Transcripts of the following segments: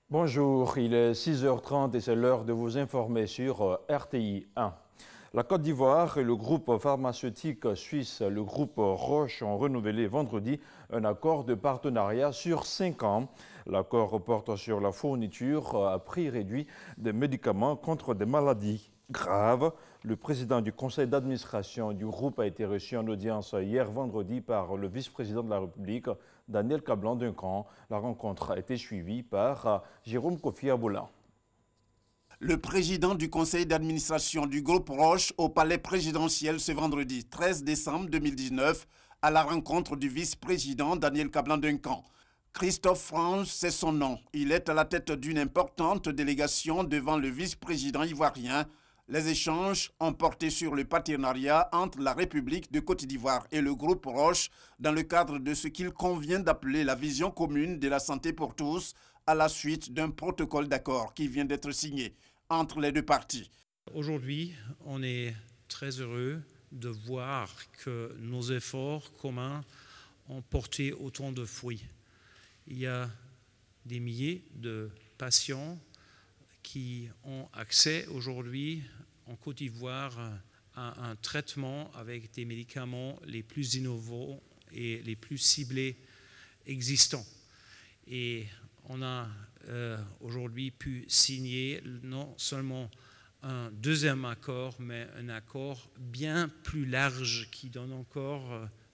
Bonjour, il est 6h30 et c'est l'heure de vous informer sur RTI 1. La Côte d'Ivoire et le groupe pharmaceutique suisse, le groupe Roche, ont renouvelé vendredi un accord de partenariat sur 5 ans. L'accord porte sur la fourniture à prix réduit des médicaments contre des maladies graves. Le président du conseil d'administration du groupe a été reçu en audience hier vendredi par le vice-président de la République, Daniel Kablan-Duncan. La rencontre a été suivie par Jérôme Kofi Aboula. Le président du conseil d'administration du groupe Roche au palais présidentiel ce vendredi 13 décembre 2019 à la rencontre du vice-président Daniel Kablan-Duncan. Christophe France, c'est son nom. Il est à la tête d'une importante délégation devant le vice-président ivoirien. Les échanges ont porté sur le partenariat entre la République de Côte d'Ivoire et le groupe Roche dans le cadre de ce qu'il convient d'appeler la vision commune de la santé pour tous à la suite d'un protocole d'accord qui vient d'être signé entre les deux parties. Aujourd'hui, on est très heureux de voir que nos efforts communs ont porté autant de fruits. Il y a des milliers de patients qui ont accès aujourd'hui en Côte d'Ivoire à un traitement avec des médicaments les plus innovants et les plus ciblés existants. Et on a aujourd'hui pu signer non seulement un deuxième accord, mais un accord bien plus large qui donne encore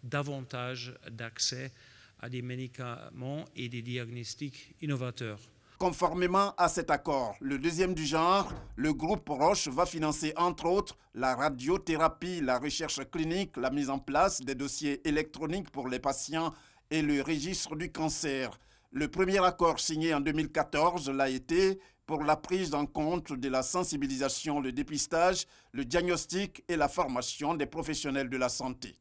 davantage d'accès à des médicaments et des diagnostics innovateurs. Conformément à cet accord, le deuxième du genre, le groupe Roche va financer entre autres la radiothérapie, la recherche clinique, la mise en place des dossiers électroniques pour les patients et le registre du cancer. Le premier accord signé en 2014 l'a été pour la prise en compte de la sensibilisation, le dépistage, le diagnostic et la formation des professionnels de la santé.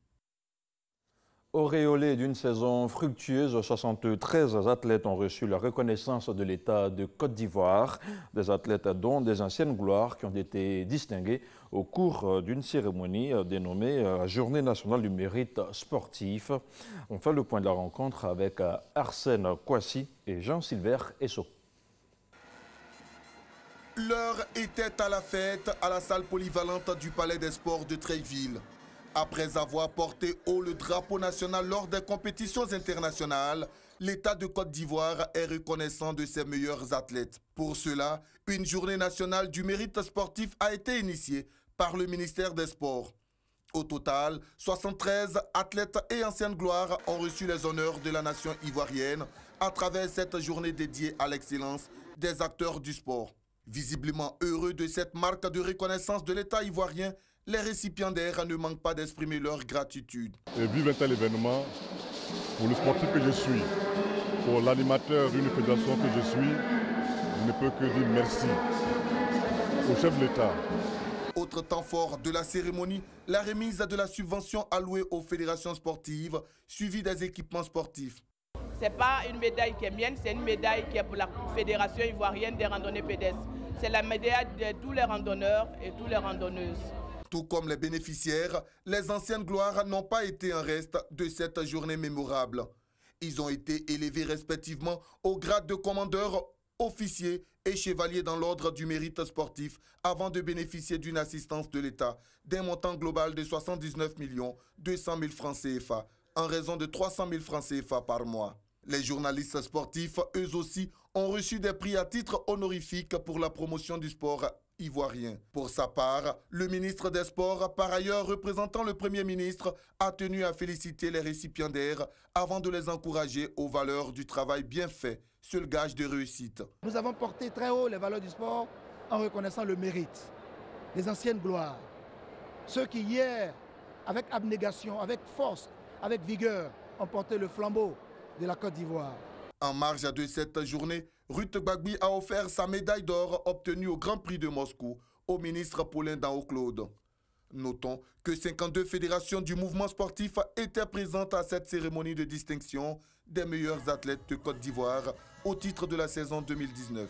Auréolés d'une saison fructueuse, 73 athlètes ont reçu la reconnaissance de l'État de Côte d'Ivoire. Des athlètes dont des anciennes gloires qui ont été distingués au cours d'une cérémonie dénommée Journée nationale du mérite sportif. On fait le point de la rencontre avec Arsène Kouassi et Jean-Sylvain Esso. L'heure était à la fête à la salle polyvalente du Palais des Sports de Treichville. Après avoir porté haut le drapeau national lors des compétitions internationales, l'État de Côte d'Ivoire est reconnaissant de ses meilleurs athlètes. Pour cela, une journée nationale du mérite sportif a été initiée par le ministère des Sports. Au total, 73 athlètes et anciennes gloires ont reçu les honneurs de la nation ivoirienne à travers cette journée dédiée à l'excellence des acteurs du sport. Visiblement heureux de cette marque de reconnaissance de l'État ivoirien, les récipiendaires ne manquent pas d'exprimer leur gratitude. Et vive un tel événement pour le sportif que je suis, pour l'animateur d'une fédération que je suis, je ne peux que dire merci au chef de l'État. Autre temps fort de la cérémonie, la remise de la subvention allouée aux fédérations sportives, suivie des équipements sportifs. Ce n'est pas une médaille qui est mienne, c'est une médaille qui est pour la Fédération ivoirienne des randonnées pédestres. C'est la médaille de tous les randonneurs et toutes les randonneuses. Tout comme les bénéficiaires, les anciennes gloires n'ont pas été un reste de cette journée mémorable. Ils ont été élevés respectivement au grade de commandeur, officier et chevalier dans l'ordre du mérite sportif avant de bénéficier d'une assistance de l'État d'un montant global de 79 200 000 francs CFA en raison de 300 000 francs CFA par mois. Les journalistes sportifs, eux aussi, ont reçu des prix à titre honorifique pour la promotion du sport ivoirien. Pour sa part, le ministre des Sports, par ailleurs représentant le Premier ministre, a tenu à féliciter les récipiendaires avant de les encourager aux valeurs du travail bien fait, seul gage de réussite. Nous avons porté très haut les valeurs du sport en reconnaissant le mérite des anciennes gloires. Ceux qui hier, avec abnégation, avec force, avec vigueur, ont porté le flambeau de la Côte d'Ivoire. En marge de cette journée, Ruth Gbagbi a offert sa médaille d'or obtenue au Grand Prix de Moscou au ministre Paulin Daho-Claude. Notons que 52 fédérations du mouvement sportif étaient présentes à cette cérémonie de distinction des meilleurs athlètes de Côte d'Ivoire au titre de la saison 2019.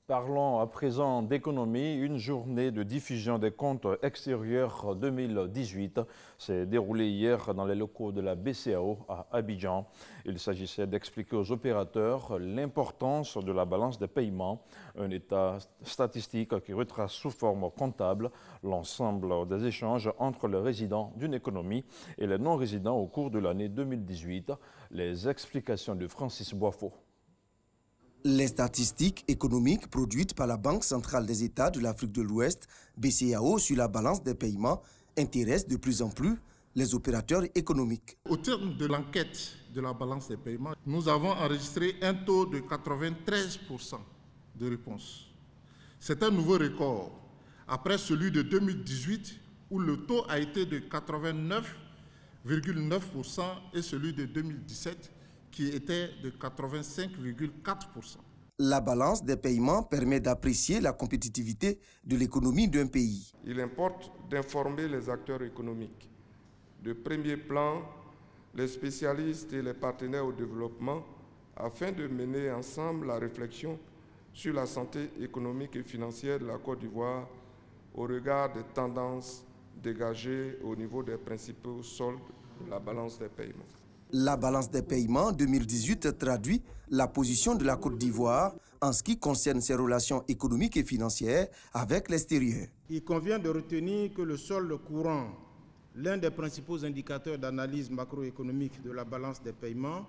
Parlons à présent d'économie. Une journée de diffusion des comptes extérieurs 2018 s'est déroulée hier dans les locaux de la BCEAO à Abidjan. Il s'agissait d'expliquer aux opérateurs l'importance de la balance des paiements, un état statistique qui retrace sous forme comptable l'ensemble des échanges entre les résidents d'une économie et les non-résidents au cours de l'année 2018. Les explications de Francis Boifo. Les statistiques économiques produites par la Banque centrale des États de l'Afrique de l'Ouest, BCEAO, sur la balance des paiements intéressent de plus en plus les opérateurs économiques. Au terme de l'enquête de la balance des paiements, nous avons enregistré un taux de 93% de réponse. C'est un nouveau record, après celui de 2018 où le taux a été de 89,9% et celui de 2017 qui était de 85,4%. La balance des paiements permet d'apprécier la compétitivité de l'économie d'un pays. Il importe d'informer les acteurs économiques. De premier plan, les spécialistes et les partenaires au développement afin de mener ensemble la réflexion sur la santé économique et financière de la Côte d'Ivoire au regard des tendances dégagées au niveau des principaux soldes de la balance des paiements. La balance des paiements 2018 traduit la position de la Côte d'Ivoire en ce qui concerne ses relations économiques et financières avec l'extérieur. Il convient de retenir que le solde courant, l'un des principaux indicateurs d'analyse macroéconomique de la balance des paiements,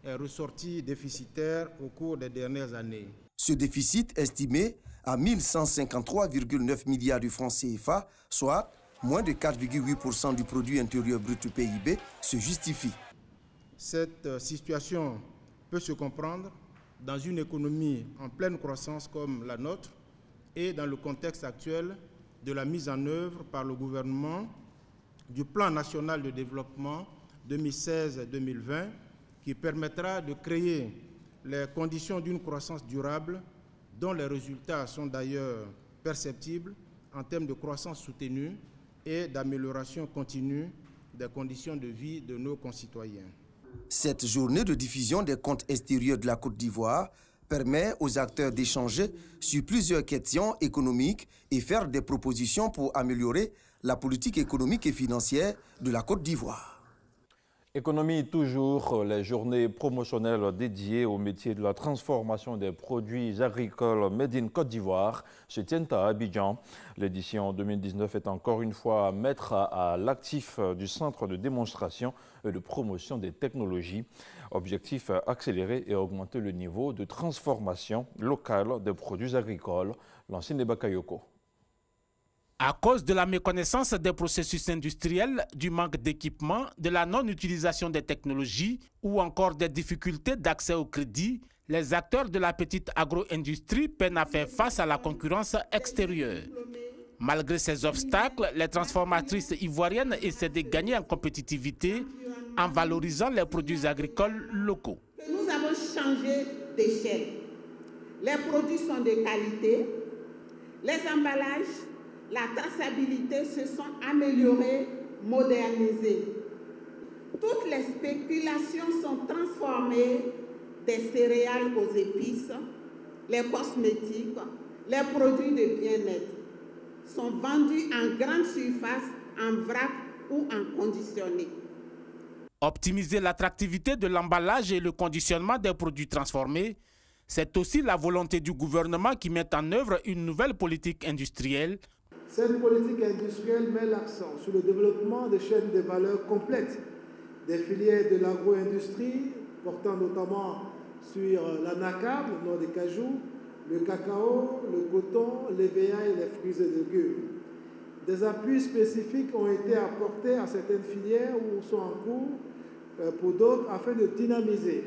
est ressorti déficitaire au cours des dernières années. Ce déficit estimé à 1153,9 milliards de francs CFA, soit moins de 4,8% du produit intérieur brut PIB, se justifie. Cette situation peut se comprendre dans une économie en pleine croissance comme la nôtre et dans le contexte actuel de la mise en œuvre par le gouvernement du Plan national de développement 2016-2020 qui permettra de créer les conditions d'une croissance durable dont les résultats sont d'ailleurs perceptibles en termes de croissance soutenue et d'amélioration continue des conditions de vie de nos concitoyens. Cette journée de diffusion des comptes extérieurs de la Côte d'Ivoire permet aux acteurs d'échanger sur plusieurs questions économiques et faire des propositions pour améliorer la politique économique et financière de la Côte d'Ivoire. Économie toujours, les journées promotionnelles dédiées au métier de la transformation des produits agricoles Made in Côte d'Ivoire se tiennent à Abidjan. L'édition 2019 est encore une fois à mettre à l'actif du centre de démonstration et de promotion des technologies. Objectif, accélérer et augmenter le niveau de transformation locale des produits agricoles. L'ancien Bakayoko. À cause de la méconnaissance des processus industriels, du manque d'équipement, de la non-utilisation des technologies ou encore des difficultés d'accès au crédit, les acteurs de la petite agro-industrie peinent à faire face à la concurrence extérieure. Malgré ces obstacles, les transformatrices ivoiriennes essaient de gagner en compétitivité en valorisant les produits agricoles locaux. Nous avons changé d'échelle. Les produits sont de qualité, les emballages, la traçabilité se sont améliorées, modernisées. Toutes les spéculations sont transformées des céréales aux épices, les cosmétiques, les produits de bien-être sont vendus en grande surface, en vrac ou en conditionné. Optimiser l'attractivité de l'emballage et le conditionnement des produits transformés, c'est aussi la volonté du gouvernement qui met en œuvre une nouvelle politique industrielle. Cette politique industrielle met l'accent sur le développement des chaînes de valeur complètes, des filières de l'agro-industrie, portant notamment sur l'anacarde, le noix de cajou, le cacao, le coton, l'EVA et les fruits et légumes. Des appuis spécifiques ont été apportés à certaines filières ou sont en cours pour d'autres afin de dynamiser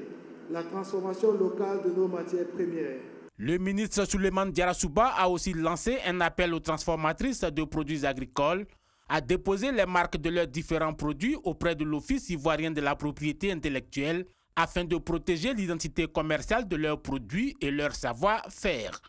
la transformation locale de nos matières premières. Le ministre Souleymane Diarra-Souba a aussi lancé un appel aux transformatrices de produits agricoles à déposer les marques de leurs différents produits auprès de l'Office ivoirien de la propriété intellectuelle afin de protéger l'identité commerciale de leurs produits et leur savoir-faire.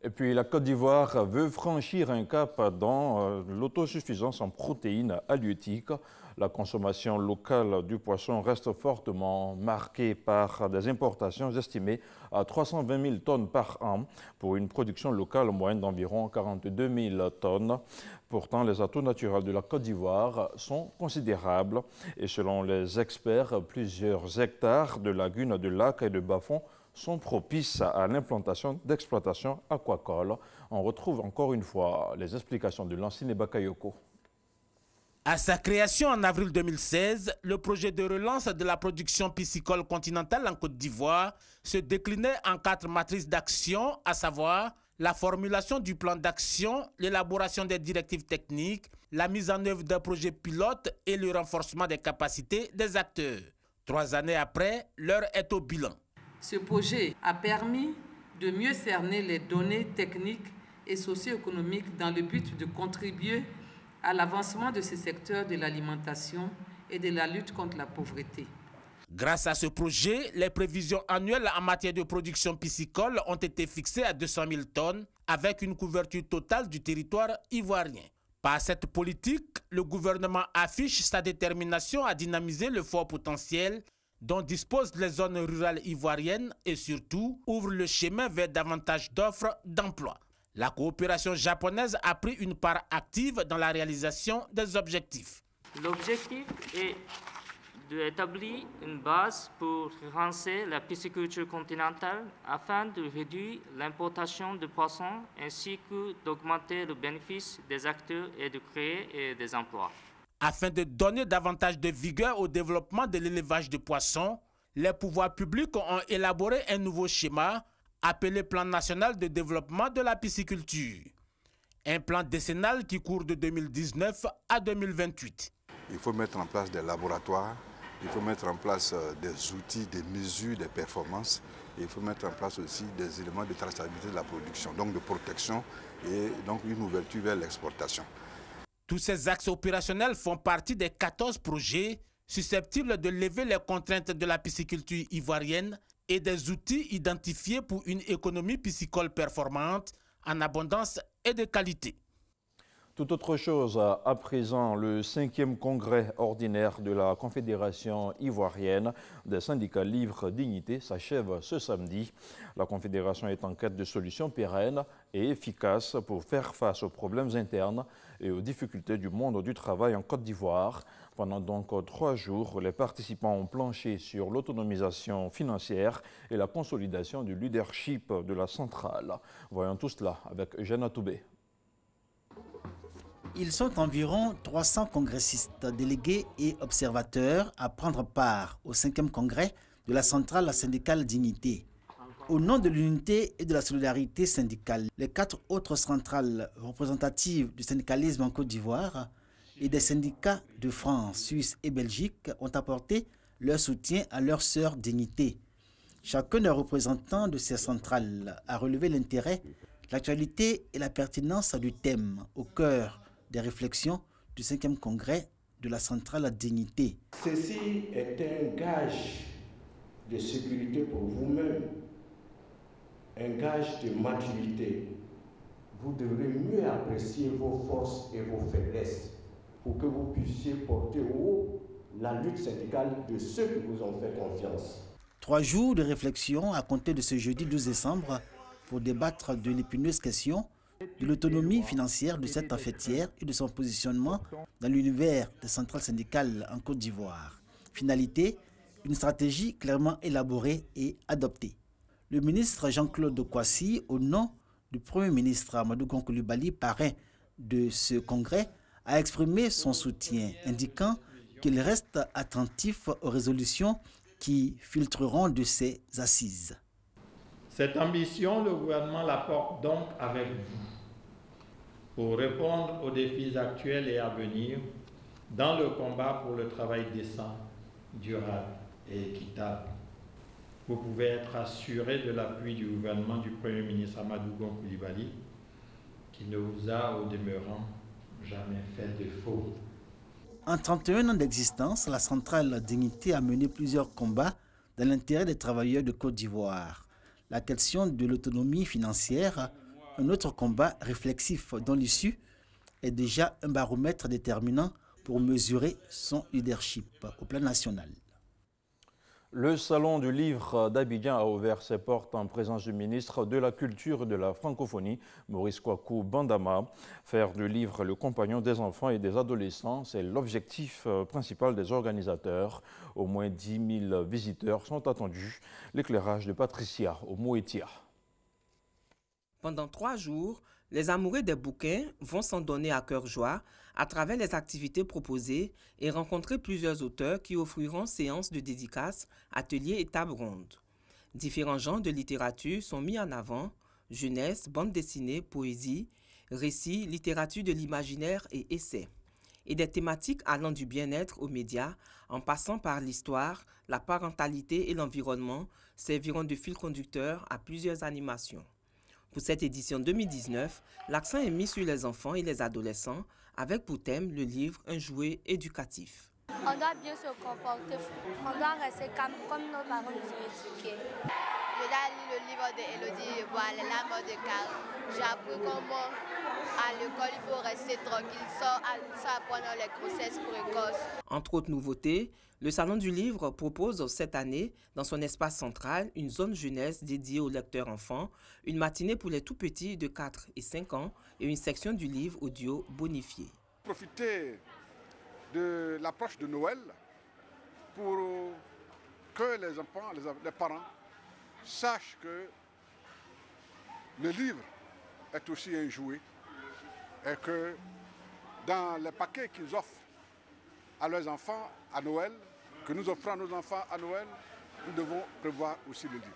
Et puis la Côte d'Ivoire veut franchir un cap dans l'autosuffisance en protéines halieutiques. La consommation locale du poisson reste fortement marquée par des importations estimées à 320 000 tonnes par an pour une production locale moyenne d'environ 42 000 tonnes. Pourtant, les atouts naturels de la Côte d'Ivoire sont considérables et selon les experts, plusieurs hectares de lagunes, de lacs et de bas-fonds sont propices à l'implantation d'exploitations aquacoles. On retrouve encore une fois les explications de Lancine Bakayoko. À sa création en avril 2016, le projet de relance de la production piscicole continentale en Côte d'Ivoire se déclinait en 4 matrices d'action, à savoir la formulation du plan d'action, l'élaboration des directives techniques, la mise en œuvre d'un projet pilote et le renforcement des capacités des acteurs. 3 années après, l'heure est au bilan. Ce projet a permis de mieux cerner les données techniques et socio-économiques dans le but de contribuer à l'avancement de ce secteur de l'alimentation et de la lutte contre la pauvreté. Grâce à ce projet, les prévisions annuelles en matière de production piscicole ont été fixées à 200 000 tonnes avec une couverture totale du territoire ivoirien. Par cette politique, le gouvernement affiche sa détermination à dynamiser le fort potentiel dont disposent les zones rurales ivoiriennes et surtout ouvre le chemin vers davantage d'offres d'emploi. La coopération japonaise a pris une part active dans la réalisation des objectifs. L'objectif est d'établir une base pour relancer la pisciculture continentale afin de réduire l'importation de poissons ainsi que d'augmenter le bénéfice des acteurs et de créer des emplois. Afin de donner davantage de vigueur au développement de l'élevage de poissons, les pouvoirs publics ont élaboré un nouveau schéma appelé Plan national de développement de la pisciculture. Un plan décennal qui court de 2019 à 2028. Il faut mettre en place des laboratoires, il faut mettre en place des outils, des mesures, des performances. Et il faut mettre en place aussi des éléments de traçabilité de la production, donc de protection et donc une ouverture vers l'exportation. Tous ces axes opérationnels font partie des 14 projets susceptibles de lever les contraintes de la pisciculture ivoirienne et des outils identifiés pour une économie piscicole performante, en abondance et de qualité. Tout autre chose, à présent, le 5e congrès ordinaire de la Confédération ivoirienne des syndicats Livre Dignité s'achève ce samedi. La Confédération est en quête de solutions pérennes et efficaces pour faire face aux problèmes internes et aux difficultés du monde du travail en Côte d'Ivoire. Pendant donc 3 jours, les participants ont planché sur l'autonomisation financière et la consolidation du leadership de la centrale. Voyons tout cela avec Eugène Atoubé. Ils sont environ 300 congressistes, délégués et observateurs à prendre part au 5e congrès de la centrale syndicale Dignité. Au nom de l'unité et de la solidarité syndicale, les 4 autres centrales représentatives du syndicalisme en Côte d'Ivoire et des syndicats de France, Suisse et Belgique ont apporté leur soutien à leur sœur Dignité. Chacun des représentants de ces centrales a relevé l'intérêt, l'actualité et la pertinence du thème au cœur des réflexions du 5e congrès de la centrale Dignité. Ceci est un gage de sécurité pour vous-même, un gage de maturité. Vous devrez mieux apprécier vos forces et vos faiblesses pour que vous puissiez porter haut la lutte syndicale de ceux qui vous ont fait confiance. 3 jours de réflexion à compter de ce jeudi 12 décembre pour débattre de l'épineuse question de l'autonomie financière de cette fêtière et de son positionnement dans l'univers des centrales syndicales en Côte d'Ivoire. Finalité, une stratégie clairement élaborée et adoptée. Le ministre Jean-Claude Kwasi, au nom du Premier ministre Amadou Gon Coulibaly, parrain de ce congrès, a exprimé son soutien, indiquant qu'il reste attentif aux résolutions qui filtreront de ces assises. Cette ambition, le gouvernement la porte donc avec vous pour répondre aux défis actuels et à venir dans le combat pour le travail décent, durable et équitable. Vous pouvez être assuré de l'appui du gouvernement du Premier ministre Amadou Gon Coulibaly, qui ne vous a au demeurant jamais fait défaut. En 31 ans d'existence, la centrale Dignité a mené plusieurs combats dans l'intérêt des travailleurs de Côte d'Ivoire. La question de l'autonomie financière, un autre combat réflexif dont l'issue est déjà un baromètre déterminant pour mesurer son leadership au plan national. Le Salon du Livre d'Abidjan a ouvert ses portes en présence du ministre de la Culture et de la Francophonie, Maurice Kwaku Bandama. Faire du livre le compagnon des enfants et des adolescents, c'est l'objectif principal des organisateurs. Au moins 10 000 visiteurs sont attendus. L'éclairage de Patricia Omoetia. Pendant 3 jours, les amoureux des bouquins vont s'en donner à cœur joie à travers les activités proposées et rencontrer plusieurs auteurs qui offriront séances de dédicaces, ateliers et tables rondes. Différents genres de littérature sont mis en avant: jeunesse, bande dessinée, poésie, récits, littérature de l'imaginaire et essais. Et des thématiques allant du bien-être aux médias, en passant par l'histoire, la parentalité et l'environnement, serviront de fil conducteur à plusieurs animations. Pour cette édition 2019, l'accent est mis sur les enfants et les adolescents, avec pour thème le livre Un jouet éducatif. On doit bien se comporter, on doit rester calme comme nos parents nous ont éduqués. Je dois lire le livre d'Élodie et voir les larmes de Karl. J'ai appris comment à l'école il faut rester tranquille sans apprendre les grossesses précoces. Entre autres nouveautés, le Salon du Livre propose cette année, dans son espace central, une zone jeunesse dédiée aux lecteurs enfants, une matinée pour les tout-petits de 4 et 5 ans et une section du livre audio bonifié. Profiter de l'approche de Noël pour que les enfants, les parents sachent que le livre est aussi un jouet et que dans les paquets qu'ils offrent à leurs enfants à Noël, que nous offrons à nos enfants à Noël, nous devons prévoir aussi le livre.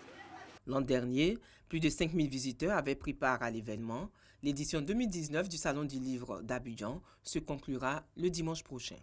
L'an dernier, plus de 5000 visiteurs avaient pris part à l'événement. L'édition 2019 du Salon du Livre d'Abidjan se conclura le dimanche prochain.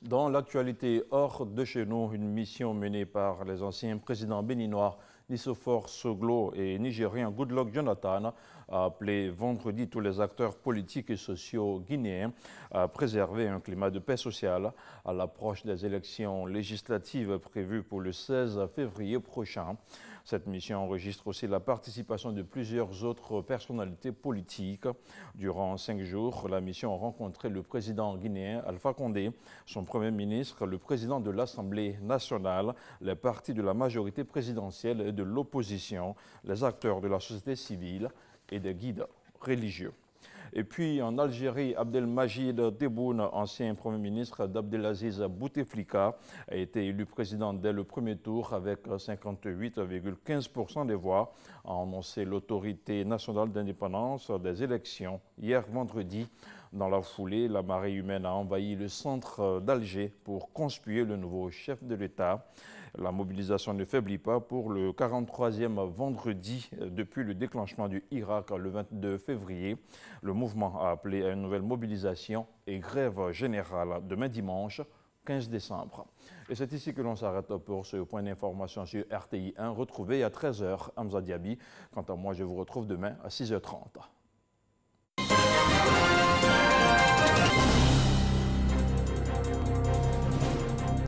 Dans l'actualité hors de chez nous, une mission menée par les anciens présidents béninois Nissofor Soglo et nigérien Goodluck Jonathan a appelé vendredi tous les acteurs politiques et sociaux guinéens à préserver un climat de paix sociale à l'approche des élections législatives prévues pour le 16 février prochain. Cette mission enregistre aussi la participation de plusieurs autres personnalités politiques. Durant 5 jours, la mission a rencontré le président guinéen Alpha Condé, son premier ministre, le président de l'Assemblée nationale, les partis de la majorité présidentielle et de l'opposition, les acteurs de la société civile et des guides religieux. Et puis en Algérie, Abdelmajid Tebboune, ancien Premier ministre d'Abdelaziz Bouteflika, a été élu président dès le premier tour avec 58,15% des voix, a annoncé l'autorité nationale d'indépendance des élections hier vendredi. Dans la foulée, la marée humaine a envahi le centre d'Alger pour conspuer le nouveau chef de l'État. La mobilisation ne faiblit pas pour le 43e vendredi depuis le déclenchement du Irak le 22 février. Le mouvement a appelé à une nouvelle mobilisation et grève générale demain dimanche 15 décembre. Et c'est ici que l'on s'arrête pour ce point d'information sur RTI 1, retrouvé à 13h, Hamza Diaby. Quant à moi, je vous retrouve demain à 6h30.